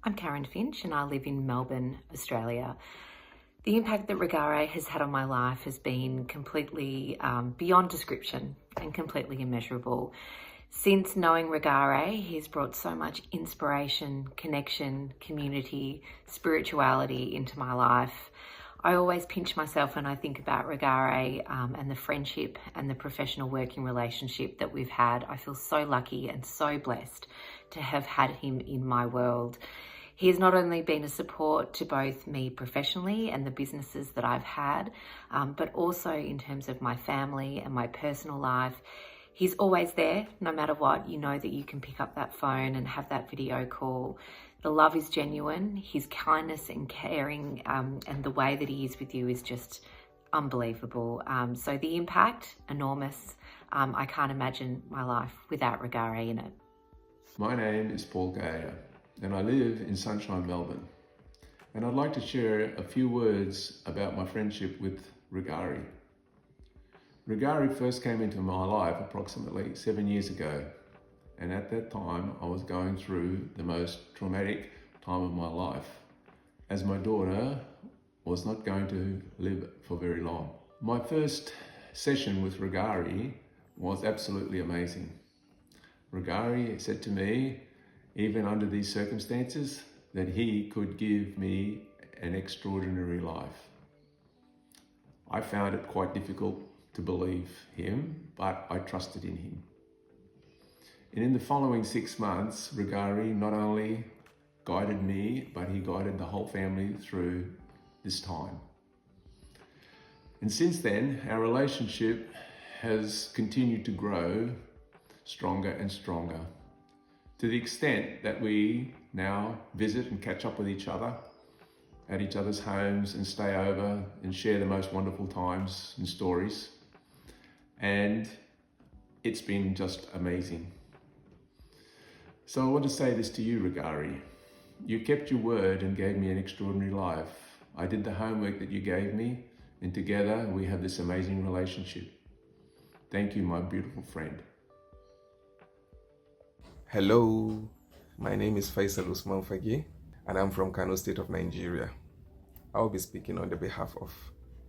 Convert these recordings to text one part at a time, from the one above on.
I'm Karen Finch and I live in Melbourne, Australia. The impact that Rugare has had on my life has been completely beyond description and completely immeasurable. Since knowing Rugare, he's brought so much inspiration, connection, community, spirituality into my life. I always pinch myself when I think about Rugare and the friendship and the professional working relationship that we've had. I feel so lucky and so blessed to have had him in my world. He has not only been a support to both me professionally and the businesses that I've had, but also in terms of my family and my personal life. He's always there, no matter what. You know that you can pick up that phone and have that video call. The love is genuine. His kindness and caring and the way that he is with you is just unbelievable. So the impact, enormous. I can't imagine my life without Rugare in it. My name is Paul Gayer and I live in sunshine Melbourne. And I'd like to share a few words about my friendship with Rugare. Rugare first came into my life approximately 7 years ago. And at that time, I was going through the most traumatic time of my life, as my daughter was not going to live for very long. My first session with Rugare was absolutely amazing. Rugare said to me, even under these circumstances, that he could give me an extraordinary life. I found it quite difficult to believe him, but I trusted in him. And in the following 6 months, Rugare not only guided me, but he guided the whole family through this time. And since then, our relationship has continued to grow stronger and stronger, to the extent that we now visit and catch up with each other at each other's homes and stay over and share the most wonderful times and stories. And it's been just amazing. So I want to say this to you, Rugare. You kept your word and gave me an extraordinary life. I did the homework that you gave me, and together we have this amazing relationship. Thank you, my beautiful friend. Hello, my name is Faisal Usman Fagi, and I'm from Kano State of Nigeria. I'll be speaking on the behalf of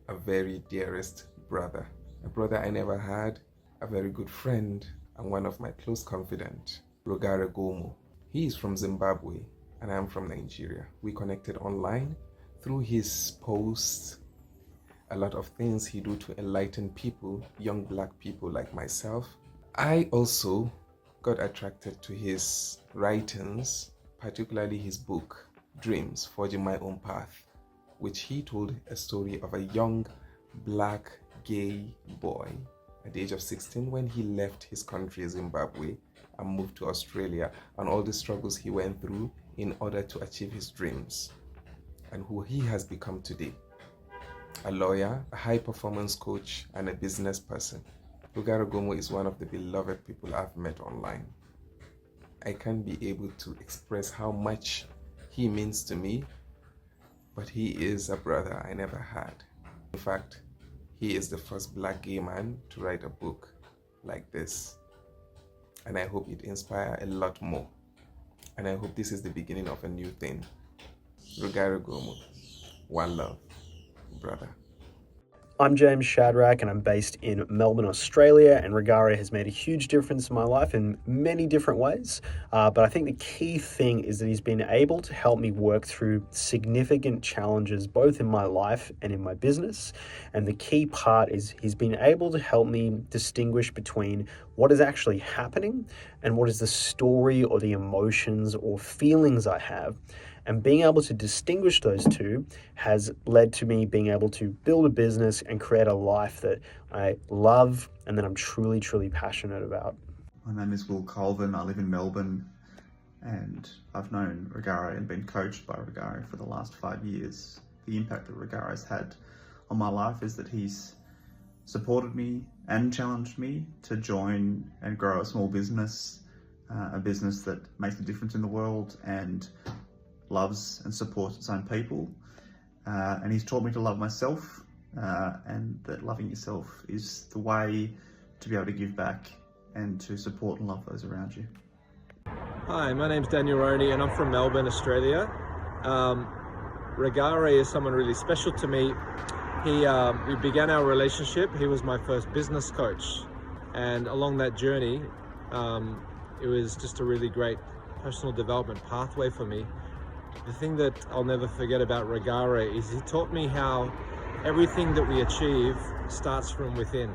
a very dearest brother, a brother I never had, a very good friend, and one of my close confidants, Rugare Gomo. He is from Zimbabwe, and I'm from Nigeria. We connected online through his posts, a lot of things he do to enlighten people, young black people like myself. I also got attracted to his writings, particularly his book, Dreams, Forging My Own Path, which he told a story of a young black gay boy at the age of 16 when he left his country, Zimbabwe, and moved to Australia, and all the struggles he went through in order to achieve his dreams, and who he has become today. A lawyer, a high-performance coach, and a business person. Rugare Gomo is one of the beloved people I've met online. I can't be able to express how much he means to me, but he is a brother I never had. In fact, he is the first black gay man to write a book like this. And I hope it inspires a lot more. And I hope this is the beginning of a new thing. Rugare Gomo, one love, brother. I'm James Shadrack and I'm based in Melbourne, Australia, and Rugare has made a huge difference in my life in many different ways. But I think the key thing is that he's been able to help me work through significant challenges, both in my life and in my business. And the key part is he's been able to help me distinguish between what is actually happening and what is the story or the emotions or feelings I have. And being able to distinguish those two has led to me being able to build a business and create a life that I love and that I'm truly, truly passionate about. My name is Will Colvin. I live in Melbourne and I've known Rugare and been coached by Rugare for the last 5 years. The impact that Rugare has had on my life is that he's supported me and challenged me to join and grow a small business, a business that makes a difference in the world and loves and supports its own people, and he's taught me to love myself, and that loving yourself is the way to be able to give back and to support and love those around you. Hi, my name's Daniel Roney and I'm from Melbourne, Australia. Rugare is someone really special to me. We began our relationship. He was my first business coach, and along that journey, it was just a really great personal development pathway for me. The thing that I'll never forget about Rugare is he taught me how everything that we achieve starts from within.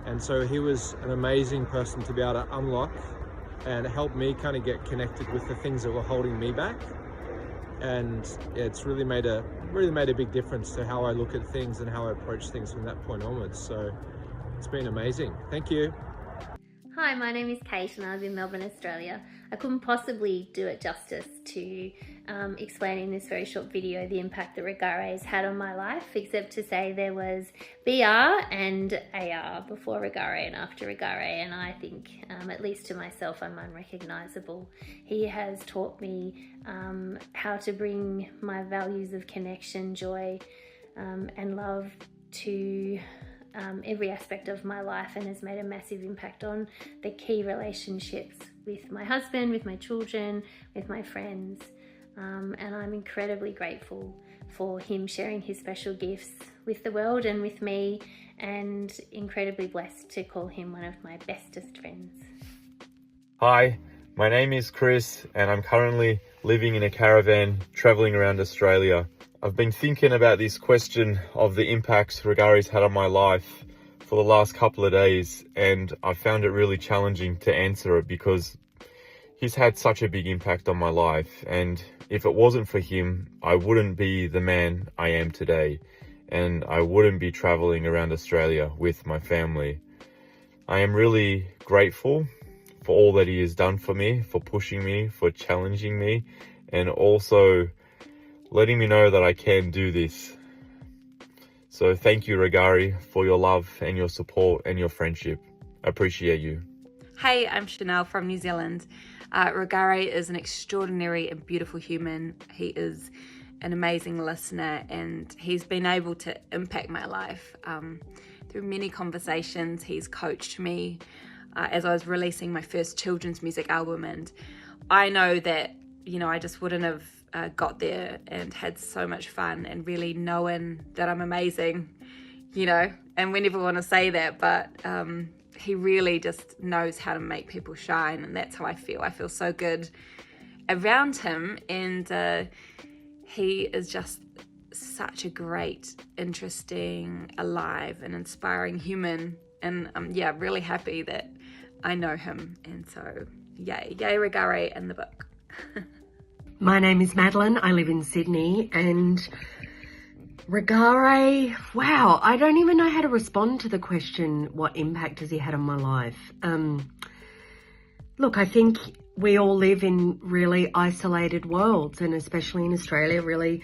And so he was an amazing person to be able to unlock and help me kind of get connected with the things that were holding me back. And it's really made a big difference to how I look at things and how I approach things from that point onwards. So it's been amazing. Thank you. Hi, my name is Kate and I live in Melbourne, Australia. I couldn't possibly do it justice to explain in this very short video the impact that Rugare has had on my life, except to say there was BR and AR, before Rugare and after Rugare, and I think, at least to myself, I'm unrecognisable. He has taught me how to bring my values of connection, joy and love to every aspect of my life, and has made a massive impact on the key relationships with my husband, with my children, with my friends, and I'm incredibly grateful for him sharing his special gifts with the world and with me, and incredibly blessed to call him one of my bestest friends. Hi, my name is Chris and I'm currently living in a caravan traveling around Australia. I've been thinking about this question of the impact Rugare's had on my life for the last couple of days, and I found it really challenging to answer it because he's had such a big impact on my life, and if it wasn't for him, I wouldn't be the man I am today, and I wouldn't be traveling around Australia with my family. I am really grateful for all that he has done for me, for pushing me, for challenging me, and also letting me know that I can do this. So thank you, Rugare, for your love and your support and your friendship. I appreciate you. Hey, I'm Chanel from New Zealand. Rugare is an extraordinary and beautiful human. He is an amazing listener, and he's been able to impact my life through many conversations. He's coached me as I was releasing my first children's music album, and I know that, you know, I just wouldn't have got there and had so much fun, and really knowing that I'm amazing, you know, and we never want to say that, but he really just knows how to make people shine, and that's how I feel. I feel so good around him, and he is just such a great, interesting, alive and inspiring human, and I'm really happy that I know him, and so yay Rugare and the book. My name is Madeline, I live in Sydney, and Rugare, wow, I don't even know how to respond to the question, what impact has he had on my life? Look, I think we all live in really isolated worlds, and especially in Australia, really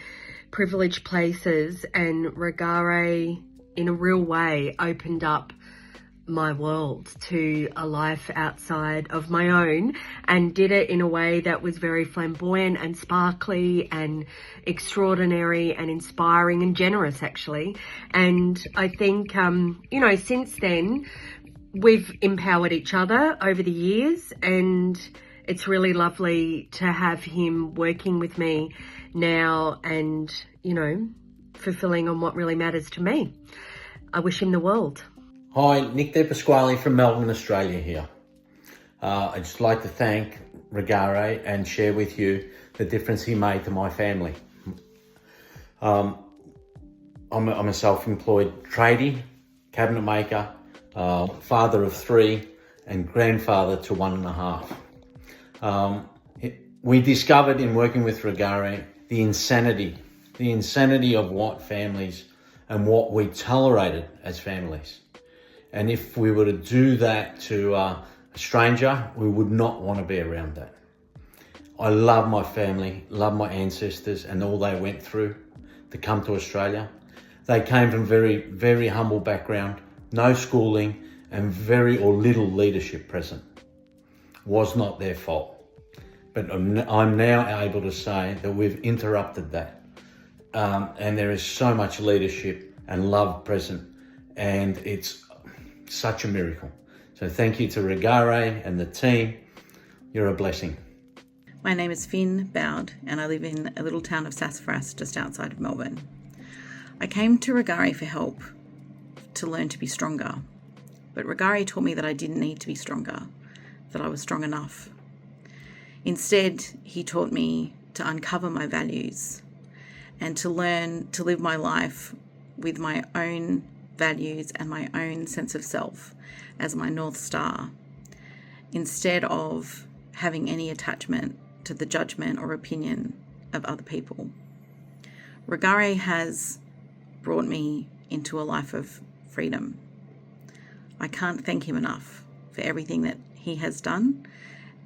privileged places, and Rugare, in a real way, opened up my world to a life outside of my own, and did it in a way that was very flamboyant and sparkly and extraordinary and inspiring and generous, actually. And I think, you know, since then, we've empowered each other over the years, and it's really lovely to have him working with me now and, you know, fulfilling on what really matters to me. I wish him the world. Hi, Nick De Pasquale from Melbourne, Australia here. I'd just like to thank Rugare and share with you the difference he made to my family. I'm a self-employed tradie, cabinet maker, father of 3 and grandfather to 1.5. We discovered in working with Rugare the insanity of what families and what we tolerated as families. And if we were to do that to a stranger, we would not want to be around that. I love my family, love my ancestors and all they went through to come to Australia. They came from very, very humble background, no schooling and very or little leadership present. Was not their fault. But I'm now able to say that we've interrupted that. And there is so much leadership and love present, and it's such a miracle. So thank you to Rugare and the team. You're a blessing. My name is Finn Bowd and I live in a little town of Sassafras just outside of Melbourne. I came to Rugare for help to learn to be stronger, but Rugare taught me that I didn't need to be stronger, that I was strong enough. Instead, he taught me to uncover my values and to learn to live my life with my own values and my own sense of self as my North Star, instead of having any attachment to the judgment or opinion of other people. Rugare has brought me into a life of freedom. I can't thank him enough for everything that he has done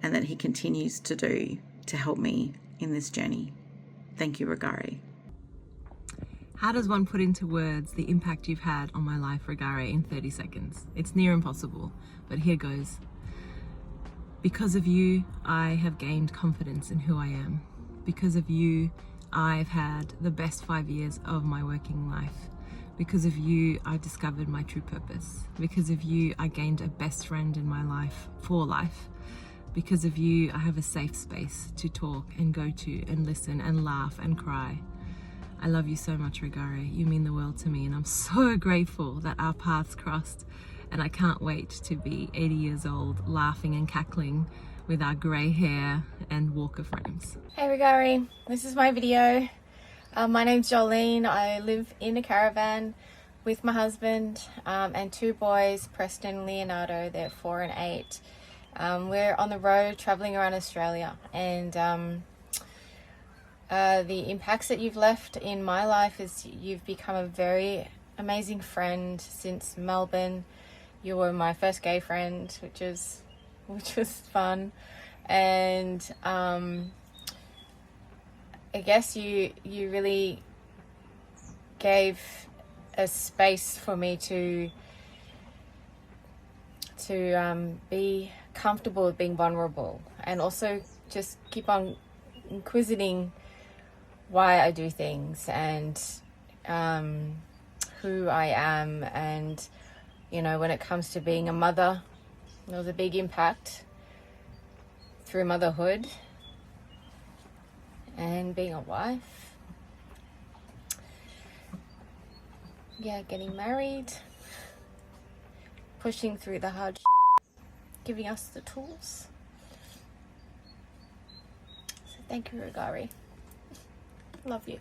and that he continues to do to help me in this journey. Thank you, Rugare. How does one put into words the impact you've had on my life, Rugare, in 30 seconds? It's near impossible, but here goes. Because of you, I have gained confidence in who I am. Because of you, I've had the best 5 years of my working life. Because of you, I discovered my true purpose. Because of you, I gained a best friend in my life for life. Because of you, I have a safe space to talk and go to and listen and laugh and cry. I love you so much, Rugare. You mean the world to me, and I'm so grateful that our paths crossed, and I can't wait to be 80 years old, laughing and cackling with our grey hair and walker frames. Hey Rugare, this is my video. My name's Jolene. I live in a caravan with my husband and two boys, Preston and Leonardo. They're 4 and 8. We're on the road traveling around Australia, and the impacts that you've left in my life is you've become a very amazing friend since Melbourne. You were my first gay friend, which was fun, and I guess you really gave a space for me to be comfortable with being vulnerable, and also just keep on inquisiting why I do things and who I am. And you know, when it comes to being a mother, there was a big impact through motherhood and being a wife. Yeah, getting married, pushing through the hard giving us the tools. So thank you, Rugare. Love you.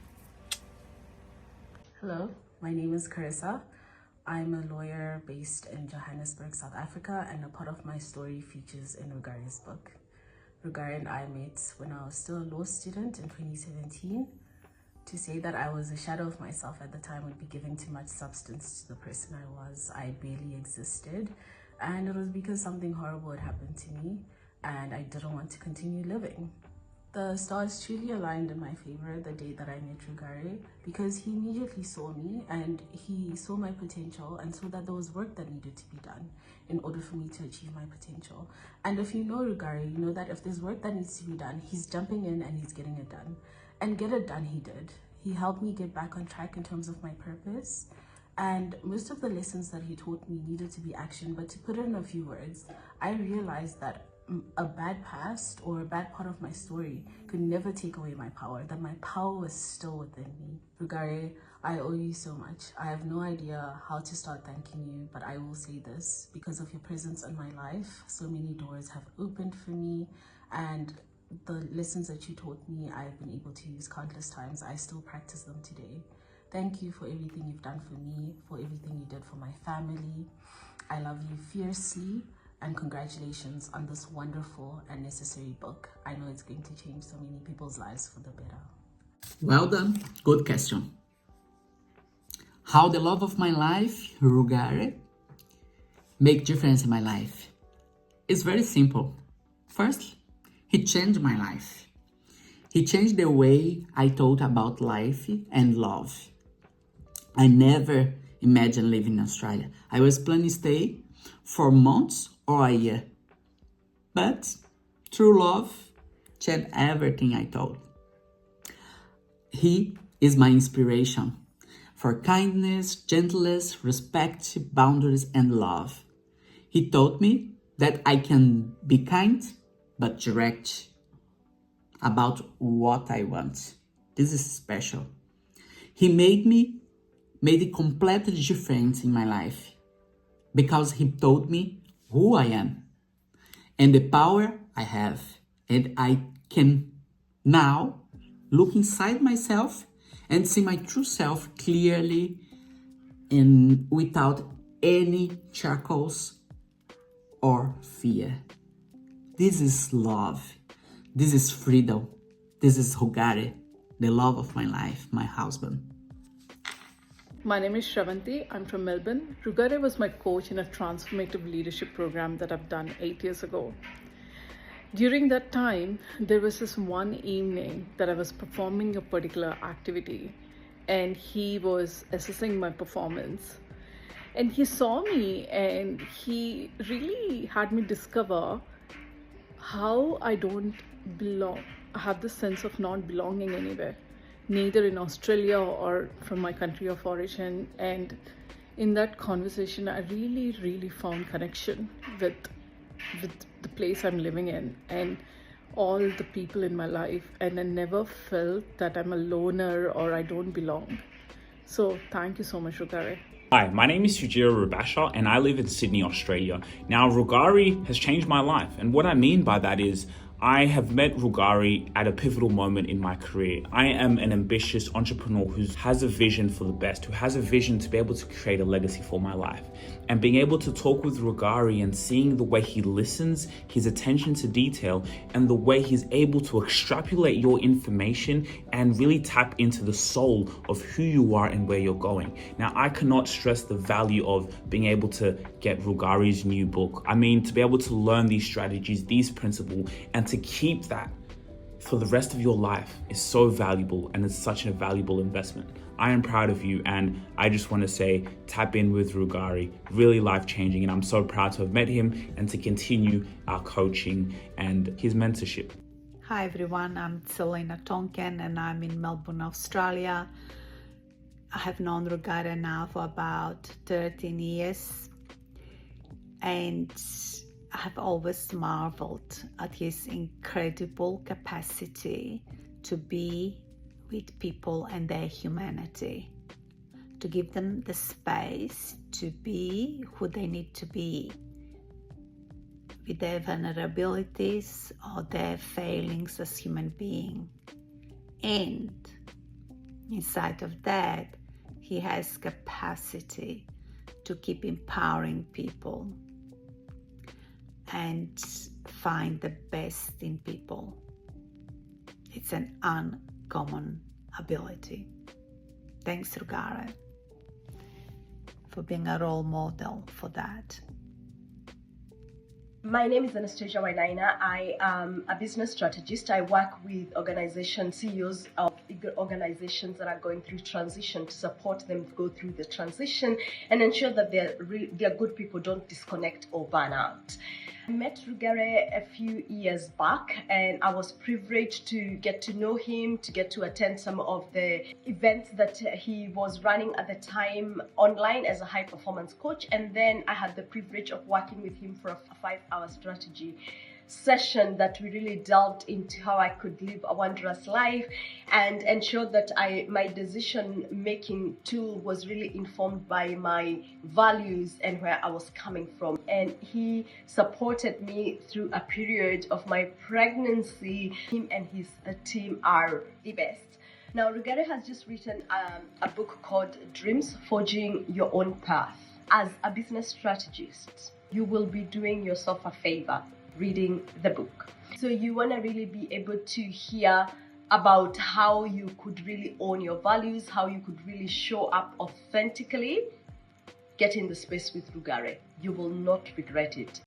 Hello, my name is Carissa. I'm a lawyer based in Johannesburg, South Africa, and a part of my story features in Rugare's book. Rugare and I met when I was still a law student in 2017. To say that I was a shadow of myself at the time would be giving too much substance to the person I was. I barely existed, and it was because something horrible had happened to me, and I didn't want to continue living. The stars truly aligned in my favor the day that I met Rugare, because he immediately saw me and he saw my potential and saw that there was work that needed to be done in order for me to achieve my potential. And if you know Rugare, you know that if there's work that needs to be done, he's jumping in and he's getting it done. And get it done he did. He helped me get back on track in terms of my purpose. And most of the lessons that he taught me needed to be action, but to put it in a few words, I realized that a bad past or a bad part of my story could never take away my power, that my power was still within me. Rugare, I owe you so much. I have no idea how to start thanking you, but I will say this: because of your presence in my life, so many doors have opened for me, and the lessons that you taught me, I've been able to use countless times. I still practice them today. Thank you for everything you've done for me, for everything you did for my family. I love you fiercely, and congratulations on this wonderful and necessary book. I know it's going to change so many people's lives for the better. Well done. Good question. How the love of my life, Rugare, make difference in my life? It's very simple. First, he changed my life. He changed the way I thought about life and love. I never imagined living in Australia. I was planning to stay for months or a year. But true love changed everything I thought. He is my inspiration for kindness, gentleness, respect, boundaries, and love. He taught me that I can be kind but direct. about what I want. This is special. He made a completely difference in my life because he told me who I am and the power I have. And I can now look inside myself and see my true self clearly and without any shackles or fear. This is love. This is freedom. This is Rugare, the love of my life, my husband. My name is Shravanti. I'm from Melbourne. Rugare was my coach in a transformative leadership program that I've done 8 years ago. During that time, there was this one evening that I was performing a particular activity and he was assessing my performance. And he saw me and he really had me discover how I don't belong. I have this sense of not belonging anywhere, neither in Australia or from my country of origin. And in that conversation, I really found connection with the place I'm living in and all the people in my life. And I never felt that I'm a loner or I don't belong. So thank you so much, Rugare. Hi, my name is Sujira Rubasha and I live in Sydney, Australia. Now, Rugare has changed my life, and what I mean by that is I have met Rugare at a pivotal moment in my career. I am an ambitious entrepreneur who has a vision for the best, who has a vision to be able to create a legacy for my life. And being able to talk with Rugare and seeing the way he listens, his attention to detail, and the way he's able to extrapolate your information and really tap into the soul of who you are and where you're going. Now, I cannot stress the value of being able to get Rugare's new book. I mean, to be able to learn these strategies, these principles, and to keep that for the rest of your life is so valuable, and it's such a valuable investment. I am proud of you, and I just want to say tap in with Rugare, really life-changing, and I'm so proud to have met him and to continue our coaching and his mentorship. Hi everyone, I'm Selena Tonkin and I'm in Melbourne, Australia. I have known Rugare now for about 13 years and I have always marveled at his incredible capacity to be with people and their humanity, to give them the space to be who they need to be, with their vulnerabilities or their failings as human beings. And inside of that, he has capacity to keep empowering people and find the best in people. It's an uncommon ability. Thanks, Rugare, for being a role model for that. My name is Anastasia Wainaina. I am a business strategist. I work with organizations, CEOs of organizations that are going through transition, to support them go through the transition and ensure that their good people don't disconnect or burn out. I met Rugare a few years back and I was privileged to get to know him, to get to attend some of the events that he was running at the time online as a high performance coach. And then I had the privilege of working with him for a 5-hour strategy session that we really delved into how I could live a wondrous life and ensure that my decision-making tool was really informed by my values and where I was coming from. And he supported me through a period of my pregnancy. Him and his team are the best. Now, Rugare has just written a book called Dreams Forging Your Own Path. As a business strategist, you will be doing yourself a favor reading the book. So you want to really be able to hear about how you could really own your values, how you could really show up authentically. Get in the space with Rugare. You will not regret it.